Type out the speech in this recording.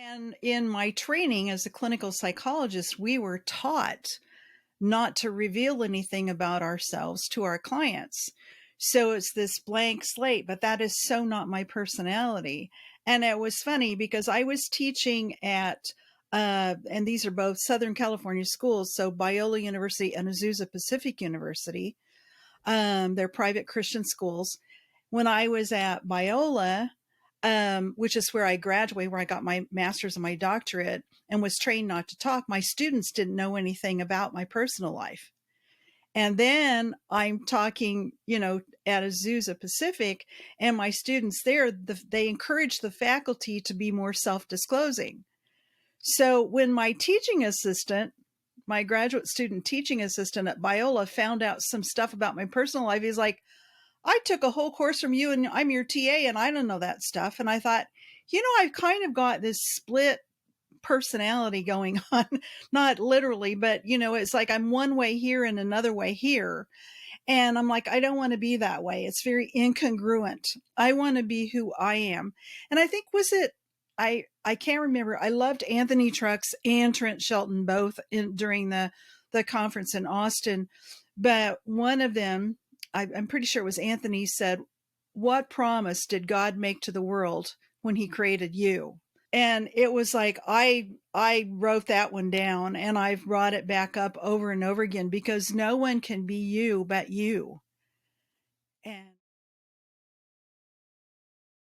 And in my training as a clinical psychologist, we were taught not to reveal anything about ourselves to our clients. So it's this blank slate, but that is so not my personality. And it was funny because I was teaching at, and these are both Southern California schools, so Biola University and Azusa Pacific University. They're private Christian schools. When I was at Biola, which is where I graduated, where I got my master's and my doctorate and was trained not to talk, my students didn't know anything about my personal life. And then I'm talking, at Azusa Pacific, and my students there, they encourage the faculty to be more self-disclosing. So when my teaching assistant, my graduate student teaching assistant at Biola found out some stuff about my personal life, he's like, I took a whole course from you and I'm your TA and I don't know that stuff. And I thought, I've kind of got this split personality going on, not literally, but it's like I'm one way here and another way here. And I'm like, I don't want to be that way. It's very incongruent. I want to be who I am. And I think I can't remember. I loved Anthony Trucks and Trent Shelton both during the conference in Austin. But one of them, I'm pretty sure it was Anthony, said, what promise did God make to the world when he created you? And it was like, I wrote that one down and I've brought it back up over and over again because no one can be you but you. And